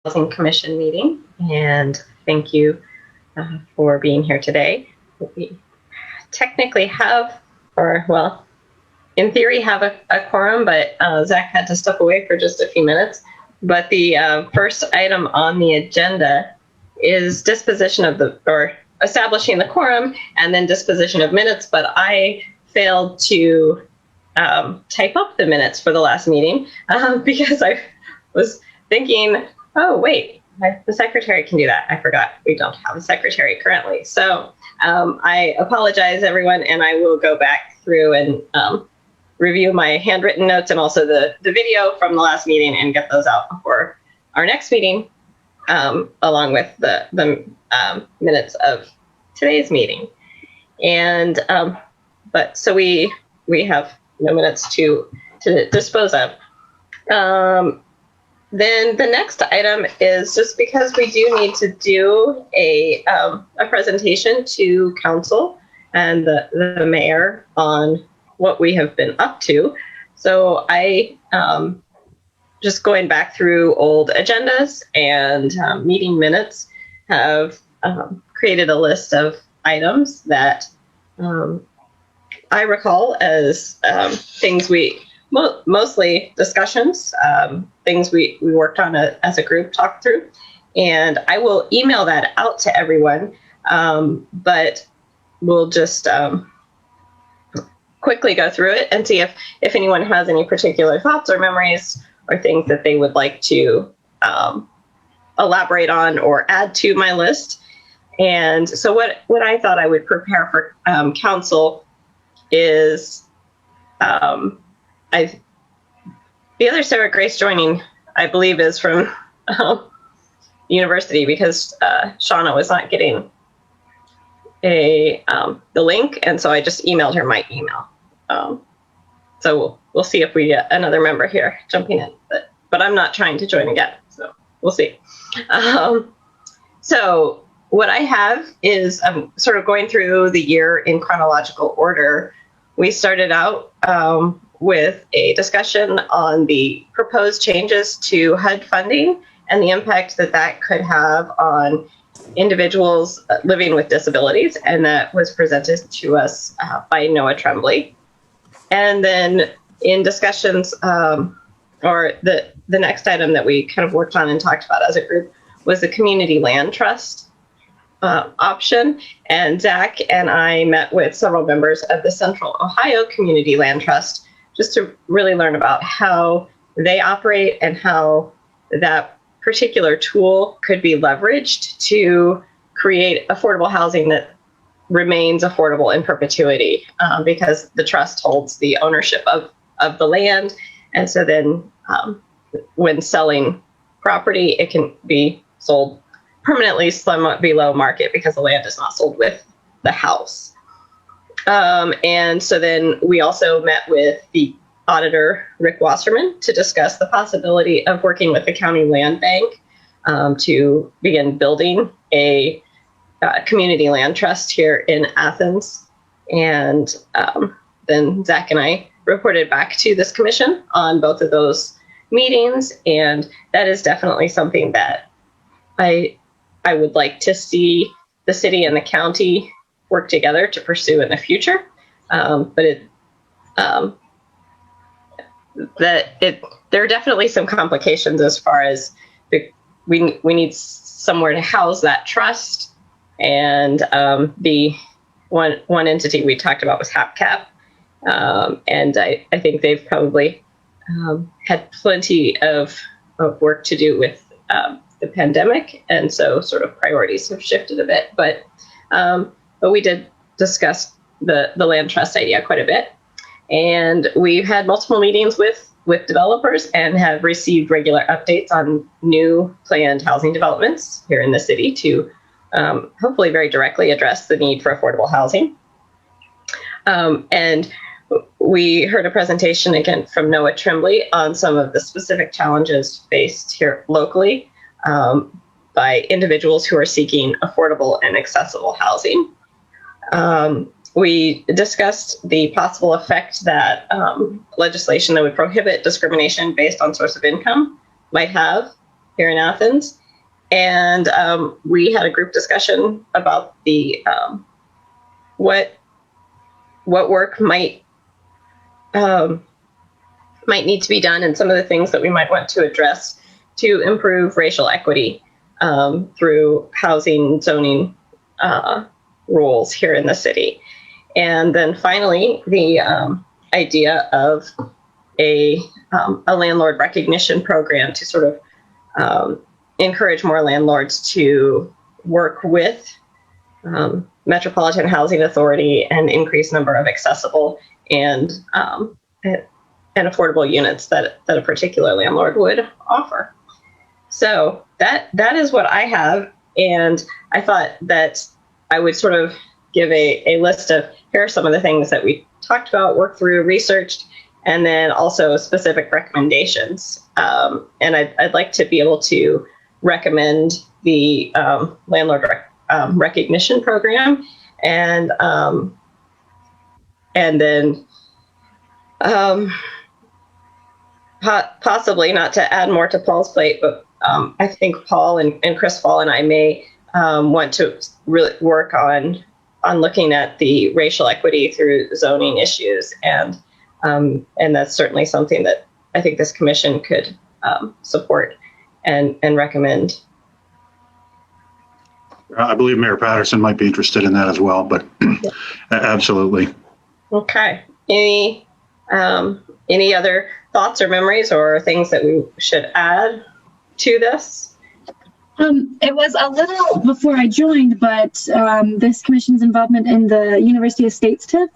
Housing Commission meeting, and thank you for being here today. We technically have, or well, in theory have a quorum, but Zach had to step away for just a few minutes. But the first item on the agenda is disposition of or establishing the quorum and then disposition of minutes, but I failed to type up the minutes for the last meeting because I was thinking, oh, wait, the secretary can do that. I forgot we don't have a secretary currently. So I apologize, everyone, and I will go back through and review my handwritten notes and also the video from the last meeting and get those out before our next meeting, along with the minutes of today's meeting. And but so we have no minutes to dispose of. Then the next item is just because we do need to do a presentation to council and the mayor on what we have been up to. So I just going back through old agendas and meeting minutes have created a list of items that I recall as things mostly discussions, things we worked on as a group, talked through, and I will email that out to everyone, but we'll just quickly go through it and see if anyone has any particular thoughts or memories or things that they would like to elaborate on or add to my list. And so what I thought I would prepare for council is the other Sarah Grace joining, I believe, is from university because Shauna was not getting the link, and so I just emailed her my email. So we'll see if we get another member here jumping in, but I'm not trying to join again, so we'll see. So what I have is I'm sort of going through the year in chronological order. We started out with a discussion on the proposed changes to HUD funding and the impact that could have on individuals living with disabilities, and that was presented to us by Noah Tremblay. And then in discussions, or the next item that we kind of worked on and talked about as a group was the community land trust option. And Zach and I met with several members of the Central Ohio Community Land Trust just to really learn about how they operate and how that particular tool could be leveraged to create affordable housing that remains affordable in perpetuity, because the trust holds the ownership of the land. And so then when selling property, it can be sold permanently somewhat below market because the land is not sold with the house. And so then we also met with the auditor, Rick Wasserman, to discuss the possibility of working with the county land bank to begin building a community land trust here in Athens. And then Zach and I reported back to this commission on both of those meetings. And that is definitely something that I would like to see the city and the county work together to pursue in the future. But there are definitely some complications as far as we need somewhere to house that trust. And the one entity we talked about was HAPCAP. And I think they've probably had plenty of work to do with the pandemic. And so sort of priorities have shifted a bit. But we did discuss the land trust idea quite a bit. And we've had multiple meetings with developers and have received regular updates on new planned housing developments here in the city to hopefully very directly address the need for affordable housing. And we heard a presentation again from Noah Tremblay on some of the specific challenges faced here locally by individuals who are seeking affordable and accessible housing. We discussed the possible effect that legislation that would prohibit discrimination based on source of income might have here in Athens. And we had a group discussion about the what work might need to be done, and some of the things that we might want to address to improve racial equity through housing zoning rules here in the city. And then finally, the idea of a landlord recognition program to sort of encourage more landlords to work with Metropolitan Housing Authority and increase number of accessible and affordable units that a particular landlord would offer. So that is what I have, and I thought that I would sort of give a list of, here are some of the things that we talked about, worked through, researched, and then also specific recommendations. And I'd like to be able to recommend the landlord recognition program, and then possibly, not to add more to Paul's plate, but I think Paul and Chris Fall and I may want to really work on looking at the racial equity through zoning issues, and that's certainly something that I think this commission could support and recommend. I believe Mayor Patterson might be interested in that as well, but yeah. Absolutely. Okay. Any other thoughts or memories or things that we should add to this? It was a little before I joined, but this commission's involvement in the University of States TIF.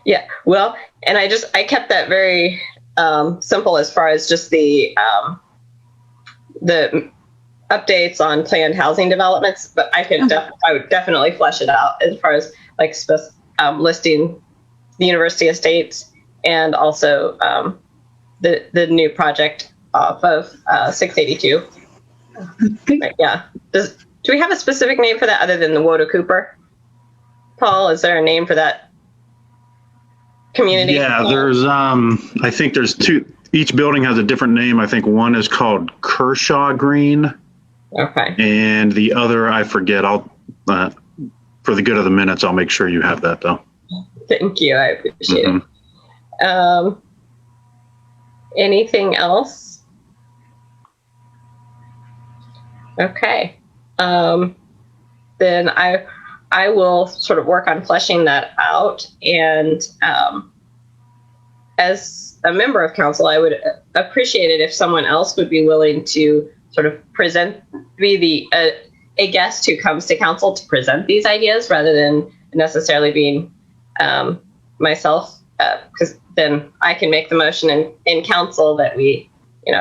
Yeah, well, and I kept that very simple as far as just the updates on planned housing developments, but I would definitely flesh it out as far as like listing the University of States and also the new project off of 682. But yeah. Do we have a specific name for that other than the Woda Cooper? Paul, is there a name for that community? Yeah, there's I think there's two. Each building has a different name. I think one is called Kershaw Green. Okay. And the other, I forget. I'll for the good of the minutes, I'll make sure you have that though. Thank you. I appreciate it. Anything else? Okay. Then I will sort of work on fleshing that out. And as a member of council, I would appreciate it if someone else would be willing to sort of be a guest who comes to council to present these ideas rather than necessarily being myself, because then I can make the motion in council that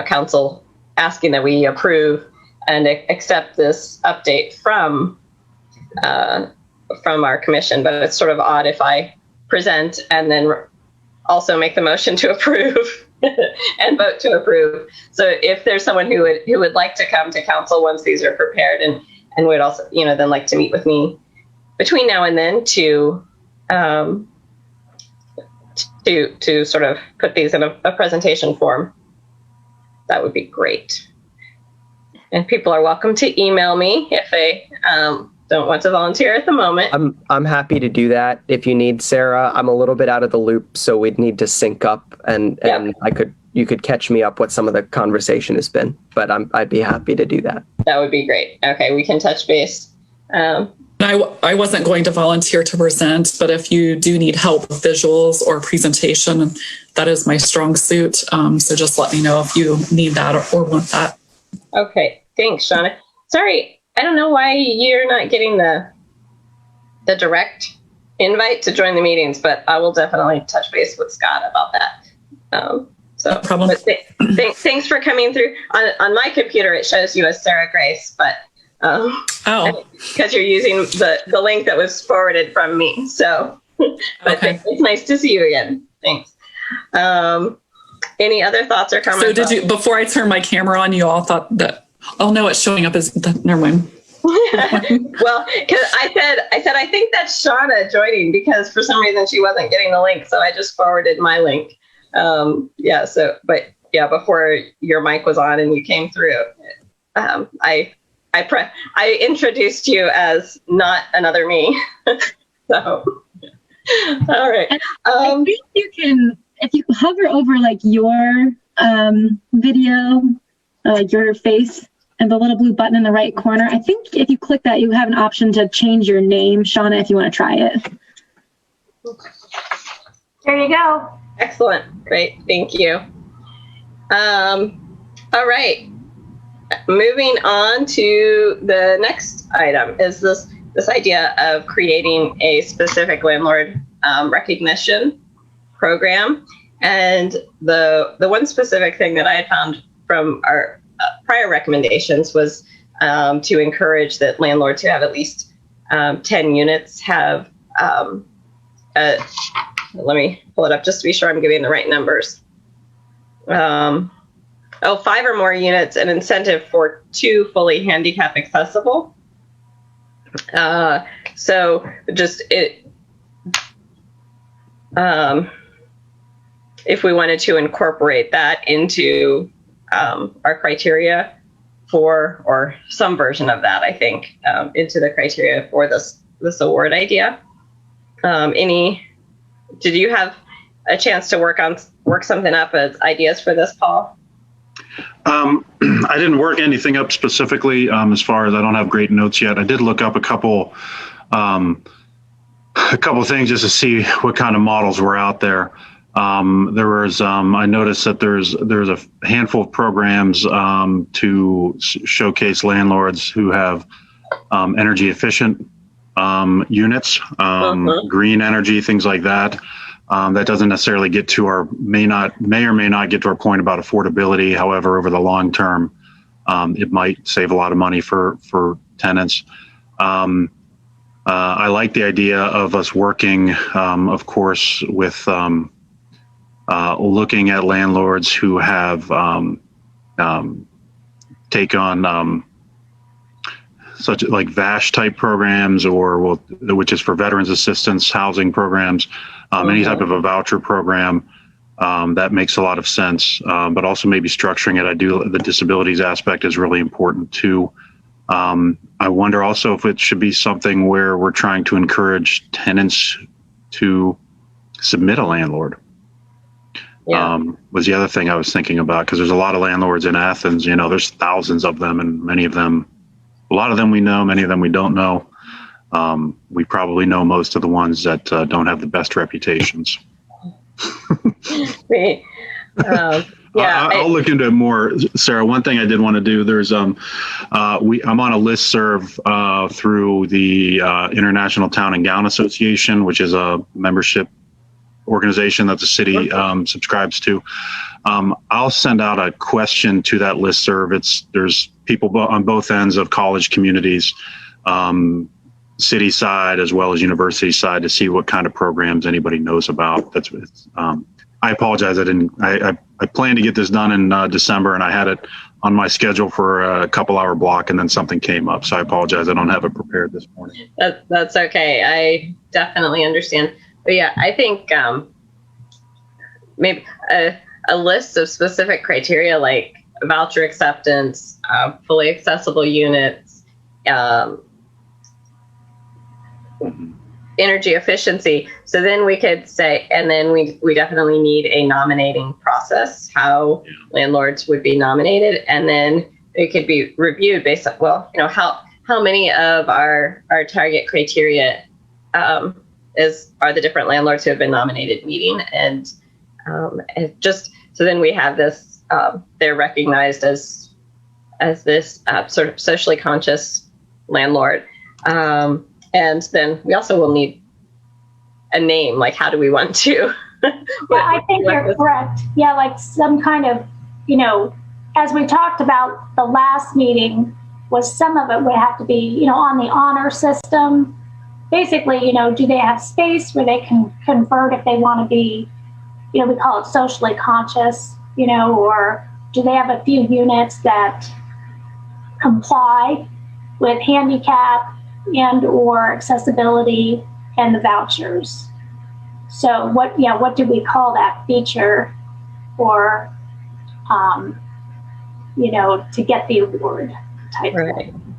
council asking that we approve and accept this update from our commission. But it's sort of odd if I present and then also make the motion to approve and vote to approve. So if there's someone who would like to come to council once these are prepared and would also, then like to meet with me between now and then to sort of put these in a presentation form, that would be great. And people are welcome to email me if they don't want to volunteer at the moment. I'm happy to do that if you need, Sarah. I'm a little bit out of the loop, so we'd need to sync up, and you could catch me up what some of the conversation has been. But I'd be happy to do that. That would be great. Okay, we can touch base. I wasn't going to volunteer to present, but if you do need help with visuals or presentation, that is my strong suit. So just let me know if you need that or want that. Okay, thanks, Shauna. Sorry, I don't know why you're not getting the direct invite to join the meetings, but I will definitely touch base with Scott about that. So, no problem. Thanks for coming through. On my computer, it shows you as Sarah Grace, but because you're using the link that was forwarded from me. So, but okay. It's nice to see you again. Thanks. Any other thoughts or comments? So did you, before I turned my camera on, you all thought that, oh no, it's showing up as, never mind. Well, because I said, I think that's Shauna joining because for some reason she wasn't getting the link. So I just forwarded my link. But before your mic was on and you came through. I introduced you as not another me. So, all right. I think you can, if you hover over like your video, like your face, and the little blue button in the right corner, I think if you click that, you have an option to change your name, Shauna, if you want to try it. There you go. Excellent. Great. Thank you. All right. Moving on to the next item is this idea of creating a specific landlord recognition program. And the one specific thing that I had found from our prior recommendations was to encourage that landlords who have at least 10 units have, let me pull it up just to be sure I'm giving the right numbers. 5 or more units, an incentive for 2 fully handicap accessible. So just if we wanted to incorporate that into our criteria for, or some version of that, I think, into the criteria for this award idea. Did you have a chance to work something up as ideas for this, Paul? I didn't work anything up specifically as far as I don't have great notes yet. I did look up a couple things just to see what kind of models were out there. There was I noticed that there's a handful of programs to showcase landlords who have energy efficient units, green energy, things like that. That doesn't necessarily get to our may or may not get to our point about affordability. However, over the long term, it might save a lot of money for tenants. I like the idea of us working, of course, with looking at landlords who have take on such like VASH type programs, or which is for veterans assistance housing programs, any type of a voucher program. That makes a lot of sense, but also maybe structuring it. The disabilities aspect is really important too. I wonder also if it should be something where we're trying to encourage tenants to submit a landlord. Was the other thing I was thinking about, because there's a lot of landlords in Athens. There's thousands of them, and a lot of them we know, many of them we don't know. We probably know most of the ones that don't have the best reputations. I'll look into it more, Sarah. One thing I did want to do, there's I'm on a listserv through the International Town and Gown Association, which is a membership organization that the city subscribes to. I'll send out a question to that listserv. There's people on both ends of college communities, city side as well as university side, to see what kind of programs anybody knows about. I apologize. I planned to get this done in December, and I had it on my schedule for a couple-hour block, and then something came up. So I apologize. I don't have it prepared this morning. That's okay. I definitely understand. But yeah, I think maybe a list of specific criteria like voucher acceptance, fully accessible units, energy efficiency. So then we could say, and then we definitely need a nominating process, how landlords would be nominated, and then it could be reviewed based on, how many of our target criteria are the different landlords who have been nominated meeting, and just so then we have this, they're recognized as this sort of socially conscious landlord. And then we also will need a name, like how do we want to? I think you're correct. Yeah, like some kind of, as we talked about the last meeting, was some of it would have to be, on the honor system. Basically, do they have space where they can convert if they want to be, we call it socially conscious, or do they have a few units that comply with handicap and or accessibility and the vouchers? So what do we call that feature? Or to get the award type Right. thing.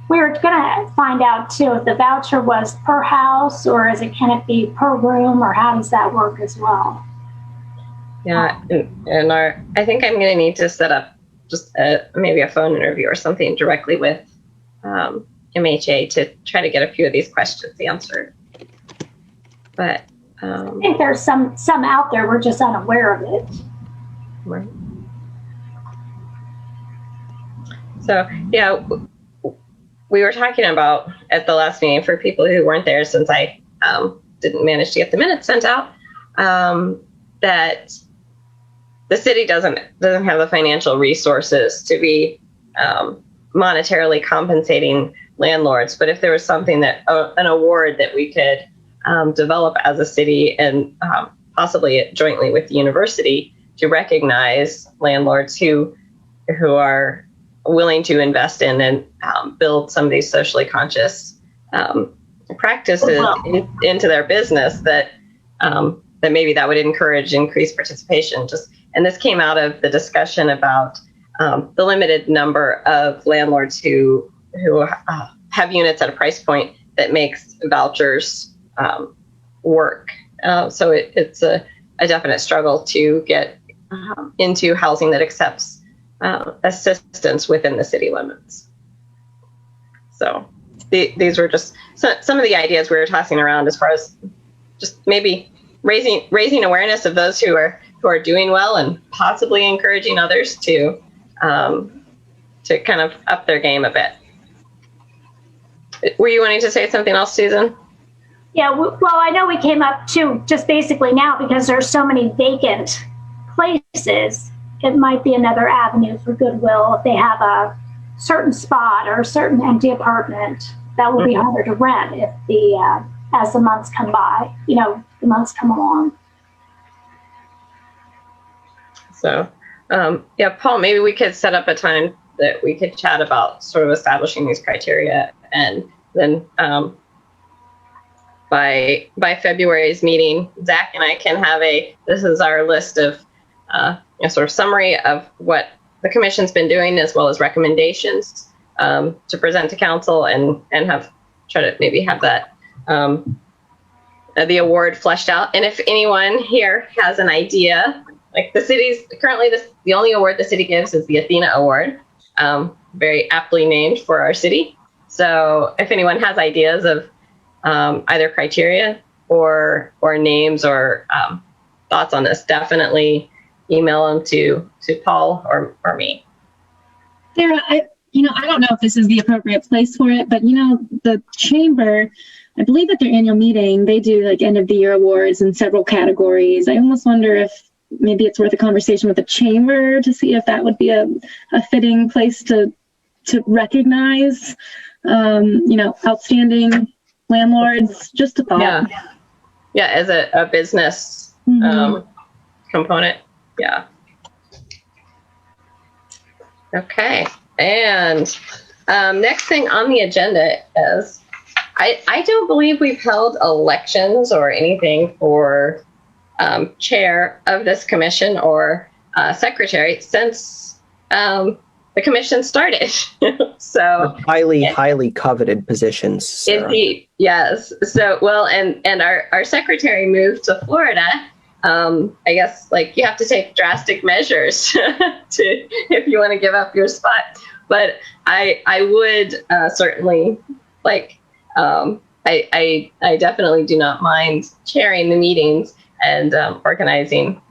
We were going to find out too if the voucher was per house or can it be per room, or how does that work as well? Yeah, and I think I'm going to need to set up just maybe a phone interview or something directly with MHA to try to get a few of these questions answered. But I think there's some out there, we're just unaware of it. right. So yeah, we were talking about at the last meeting, for people who weren't there, since I didn't manage to get the minutes sent out, that the city doesn't have the financial resources to be monetarily compensating landlords. But if there was something that an award that we could develop as a city, and possibly jointly with the university, to recognize landlords who are willing to invest in and build some of these socially conscious practices into their business, that maybe that would encourage increased participation. And this came out of the discussion about the limited number of landlords who have units at a price point that makes vouchers work. So it's a definite struggle to get into housing that accepts assistance within the city limits. So these were just some of the ideas we were tossing around, as far as just maybe raising awareness of those who are doing well, and possibly encouraging others to kind of up their game a bit. Were you wanting to say something else, Susan? Yeah, well, I know we came up to just basically now, because there's so many vacant places, it might be another avenue for goodwill if they have a certain spot or a certain empty apartment that will be harder to rent if as the months come by, the months come along. So, yeah, Paul, maybe we could set up a time that we could chat about sort of establishing these criteria, and then by February's meeting, Zach and I can have this is our list of sort of summary of what the commission's been doing, as well as recommendations to present to council, and try to maybe have that the award fleshed out. And if anyone here has an idea, like the city's currently the only award the city gives is the Athena Award, very aptly named for our city. So if anyone has ideas of either criteria or names or thoughts on this, definitely email them to Paul or me. Sarah, I don't know if this is the appropriate place for it, but the chamber, I believe at their annual meeting, they do like end of the year awards in several categories. I almost wonder if maybe it's worth a conversation with the chamber to see if that would be a fitting place to recognize, outstanding landlords. Just a thought. Yeah, as a business component. Yeah. Okay. And next thing on the agenda is, I don't believe we've held elections or anything for chair of this commission or secretary since the commission started. So highly coveted positions, Sarah. Indeed, yes. So and our secretary moved to Florida. I guess you have to take drastic measures if you want to give up your spot. But I would certainly I definitely do not mind chairing the meetings and organizing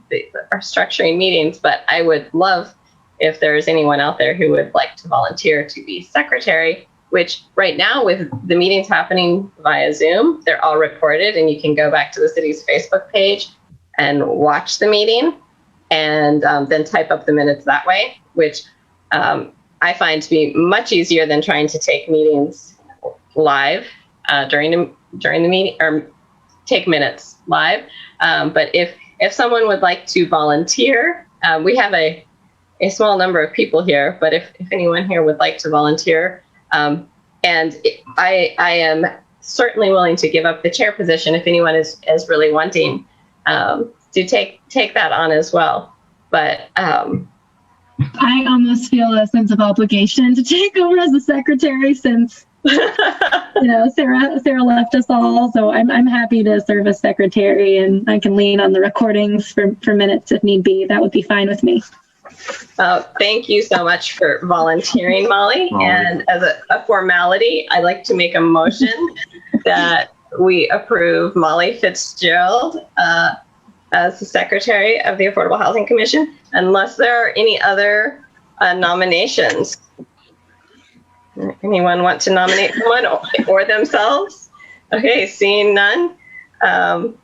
or structuring meetings. But I would love if there's anyone out there who would like to volunteer to be secretary, which right now with the meetings happening via Zoom, they're all recorded, and you can go back to the city's Facebook page and watch the meeting, and then type up the minutes that way, which I find to be much easier than trying to take meetings live during the meeting, or take minutes live. But if someone would like to volunteer, we have a small number of people here, but if anyone here would like to volunteer, and I am certainly willing to give up the chair position if anyone is really wanting to take that on as well. But I almost feel a sense of obligation to take over as the secretary since Sarah left us all. So I'm happy to serve as secretary, and I can lean on the recordings for minutes if need be. That would be fine with me. Thank you so much for volunteering, Molly. And as a formality, I'd like to make a motion that we approve Molly Fitzgerald as the secretary of the Affordable Housing Commission, unless there are any other nominations. Anyone want to nominate someone or themselves? Okay, seeing none. And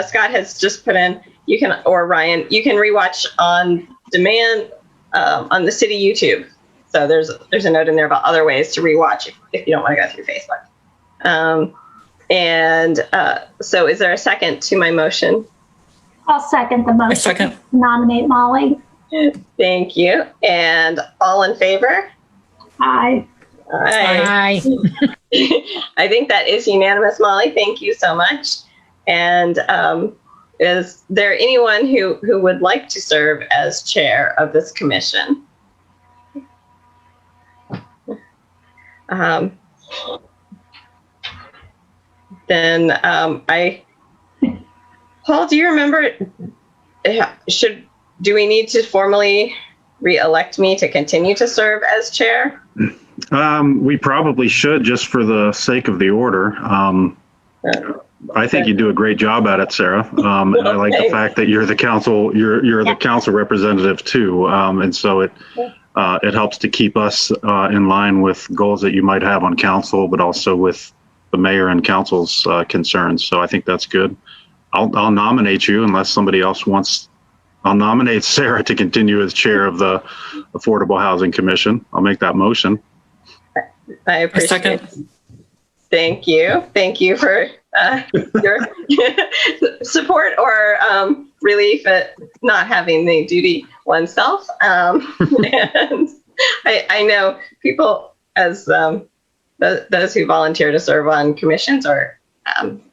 Scott has just put in, Ryan, you can rewatch on demand on the city YouTube. So there's a note in there about other ways to rewatch if you don't want to go through Facebook. So is there a second to my motion? I'll second the motion. A second. Nominate Molly. Thank you. And all in favor? Aye. Aye. I think that is unanimous, Molly. Thank you so much. And is there anyone who would like to serve as chair of this commission? Paul, do you remember, do we need to formally re-elect me to continue to serve as chair? We probably should, just for the sake of the order. I think you do a great job at it, Sarah. And I like the fact that you're the council, you're the council representative too. And so it helps to keep us in line with goals that you might have on council, but also with the mayor and council's concerns. So I think that's good. I'll nominate you unless somebody else wants. I'll nominate Sarah to continue as chair of the Affordable Housing Commission. I'll make that motion. I appreciate it. Thank you. Thank you for your support or relief at not having the duty oneself. And I know people, as those who volunteer to serve on commissions are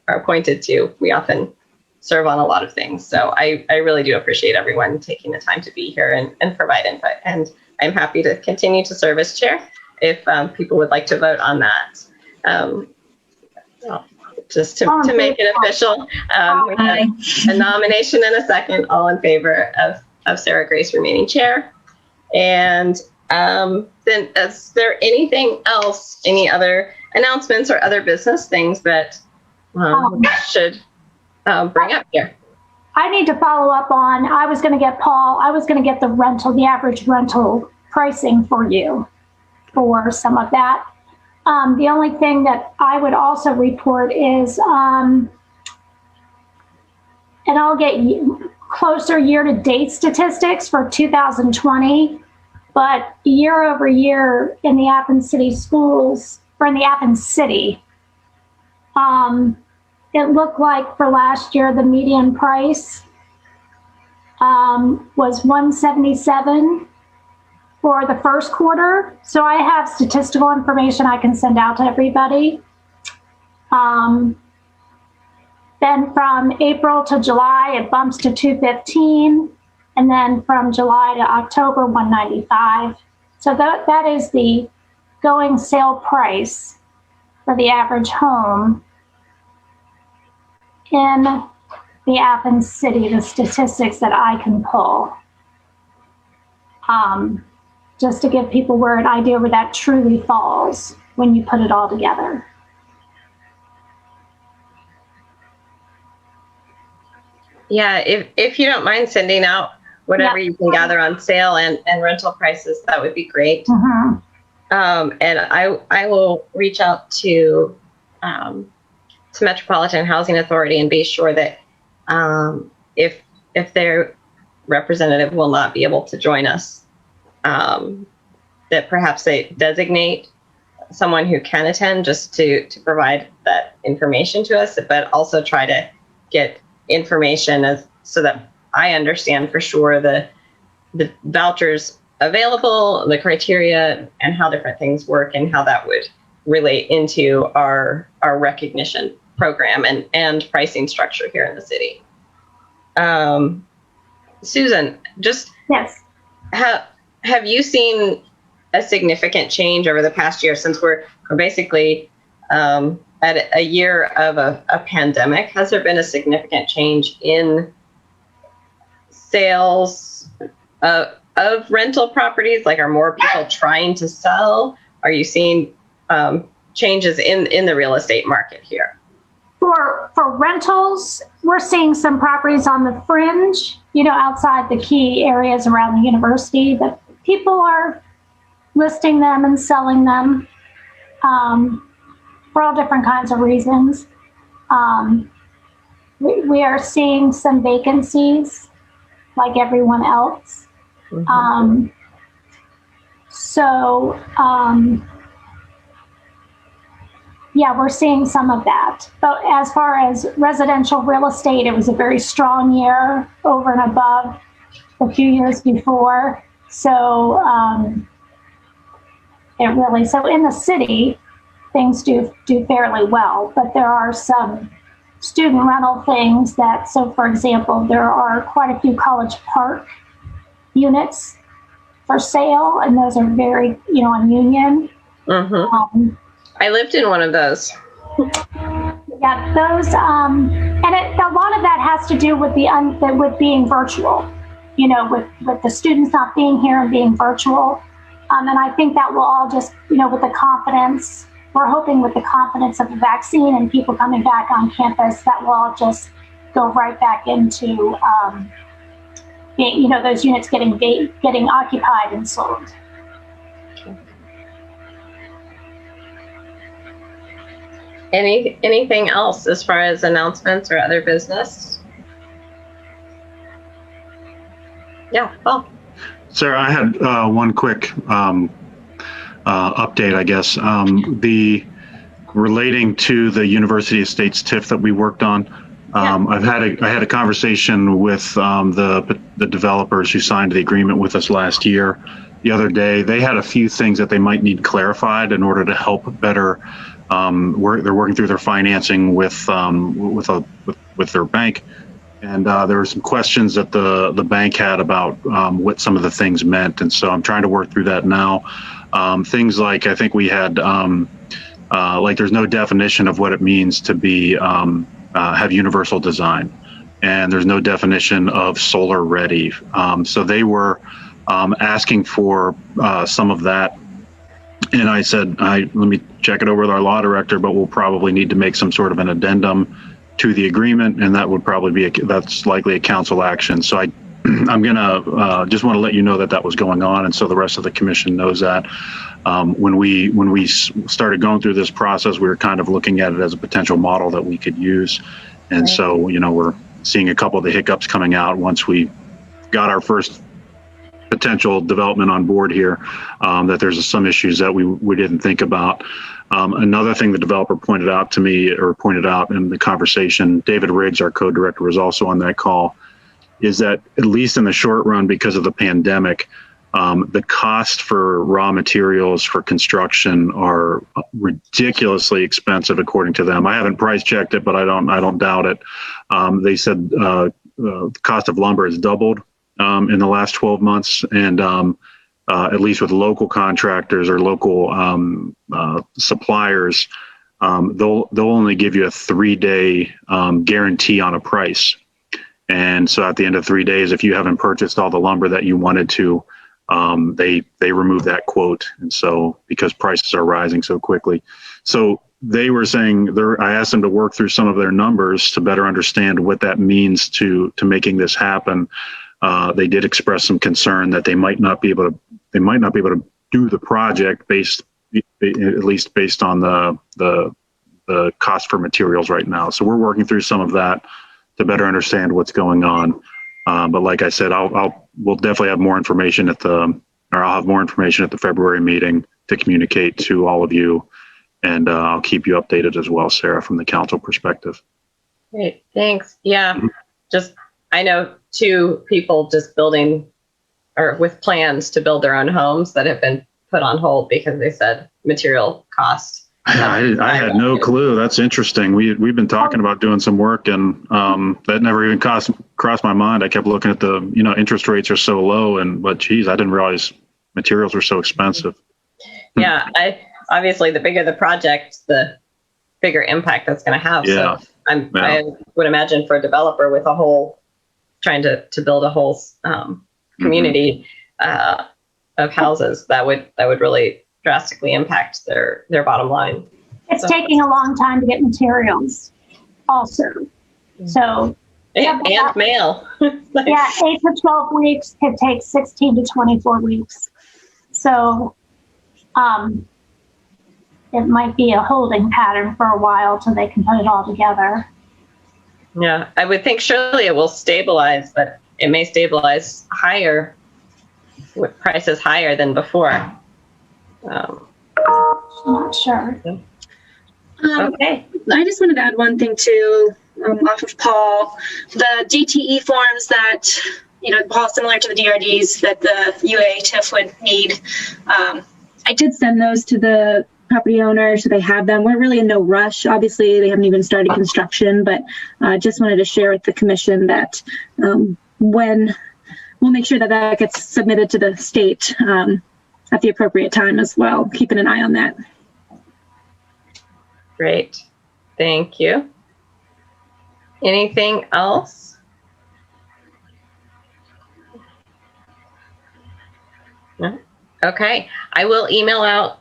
appointed to, we often serve on a lot of things. So I really do appreciate everyone taking the time to be here and provide input. And I'm happy to continue to serve as chair if people would like to vote on that. Just to make it official, we have a nomination and a second. All in favor of Sarah Grace remaining chair. And then is there anything else, any other announcements or other business things that should bring up here? I need to follow up on, I was going to get the average rental pricing for you for some of that. The only thing that I would also report is, and I'll get closer year-to-date statistics for 2020, but year over year in the Athens City schools, or in the Athens City, it looked like for last year, the median price was $177 for the first quarter. So I have statistical information I can send out to everybody. Then from April to July, it bumps to $215. And then from July to October, $195. So that is the going sale price for the average home in the Athens City, the statistics that I can pull. Just to give people an idea where that truly falls when you put it all together. Yeah, if you don't mind sending out whatever you can gather on sale and rental prices, that would be great. Mm-hmm. And I will reach out to Metropolitan Housing Authority and be sure that if their representative will not be able to join us, that perhaps they designate someone who can attend just to provide that information to us, but also try to get information so that I understand for sure the vouchers available, the criteria, and how different things work and how that would relate into our recognition program and pricing structure here in the city. Susan, just Yes. Have you seen a significant change over the past year, since we're basically at a year of a pandemic? Has there been a significant change in sales of rental properties? Like, are more people trying to sell? Are you seeing changes in the real estate market here? For rentals, we're seeing some properties on the fringe, outside the key areas around the university, that people are listing them and selling them for all different kinds of reasons. We are seeing some vacancies like everyone else. Mm-hmm. Yeah, we're seeing some of that. But as far as residential real estate, it was a very strong year over and above the few years before. So so in the city, things do fairly well, but there are some student rental things so for example, there are quite a few College Park units for sale, and those are very, on Union. Mm-hmm. I lived in one of those. Yeah, those, and a lot of that has to do with with being virtual, with the students not being here and being virtual. And I think that will all just, with the confidence, we're hoping with the confidence of the vaccine and people coming back on campus, that will all just go right back into, those units getting occupied and sold. Anything else as far as announcements or other business? Yeah, Paul. Sarah, I had one quick update, I guess. Relating to the University Estates TIF that we worked on. I had a conversation with the developers who signed the agreement with us last year. The other day, they had a few things that they might need clarified in order to help better. They're working through their financing with their bank, and there were some questions that the bank had about what some of the things meant, and so I'm trying to work through that now. Things like, I think we had like, there's no definition of what it means to be have universal design, and there's no definition of solar ready. So they were asking for some of that. And I said, let me check it over with our law director, but we'll probably need to make some sort of an addendum to the agreement, and that would probably that's likely a council action. So I'm gonna just want to let you know that was going on, and so the rest of the commission knows that. When we started going through this process, we were kind of looking at it as a potential model that we could use, and so we're seeing a couple of the hiccups coming out once we got our first potential development on board here, that there's some issues that we didn't think about. Another thing the developer pointed out in the conversation, David Riggs, our co-director, was also on that call, is that at least in the short run, because of the pandemic, the cost for raw materials for construction are ridiculously expensive, according to them. I haven't price checked it, but I don't doubt it. They said the cost of lumber has doubled in the last 12 months, and at least with local contractors or local suppliers, they'll only give you a 3-day guarantee on a price. And so at the end of 3 days, if you haven't purchased all the lumber that you wanted to, they remove that quote. And so, because prices are rising so quickly, so they were saying, I asked them to work through some of their numbers to better understand what that means to making this happen. They did express some concern that they might not be able to do the project at least based on the cost for materials right now. So we're working through some of that to better understand what's going on. But like I said, we'll definitely have more information I'll have more information at the February meeting to communicate to all of you, and I'll keep you updated as well, Sarah, from the council perspective. Great, thanks. Yeah, I know 2 people just building or with plans to build their own homes that have been put on hold because they said material costs I had no clue. That's interesting. We've been talking about doing some work, and that never even crossed my mind. I kept looking at the interest rates are so low, but geez, I didn't realize materials were so expensive. Yeah, obviously the bigger the project, the bigger impact that's going to have. Yeah. So I would imagine for a developer with trying to build a whole community of houses, that would really drastically impact their bottom line. It's taking a long time to get materials also. So and mail. yeah, 8 to 12 weeks could take 16 to 24 weeks. So it might be a holding pattern for a while till they can put it all together. Yeah, I would think surely it will stabilize, but it may stabilize higher with prices higher than before. I'm not sure. Okay. I just wanted to add one thing too, off of Paul. The DTE forms that, Paul, similar to the DRDs that the UA TIF would need. I did send those to the property owner, so they have them. We're really in no rush. Obviously, they haven't even started construction, but just wanted to share with the commission that when we'll make sure that gets submitted to the state at the appropriate time as well. Keeping an eye on that. Great. Thank you. Anything else? No? Okay. I will email out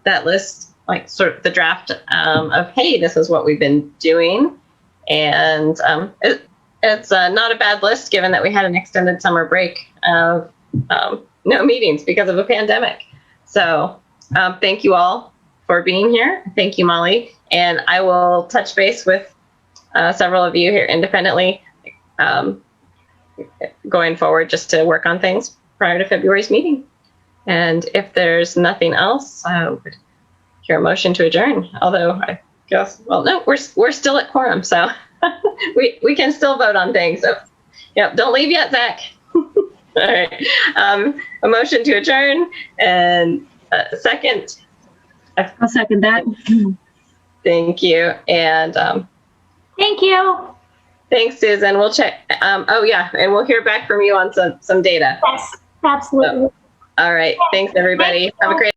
that list, like sort of the draft of, hey, this is what we've been doing. And it's not a bad list given that we had an extended summer break of no meetings because of a pandemic. So thank you all for being here. Thank you, Molly. And I will touch base with several of you here independently going forward just to work on things prior to February's meeting. And if there's nothing else, I would hear a motion to adjourn. Although I guess, well, no, we're still at quorum, so we can still vote on things. So, yeah, don't leave yet, Zach. All right. A motion to adjourn and a second. I'll second that. Thank you. And Thank you. thanks, Susan. We'll check. Oh, yeah. And we'll hear back from you on some data. Yes, absolutely. All right. Thanks, everybody. Have a great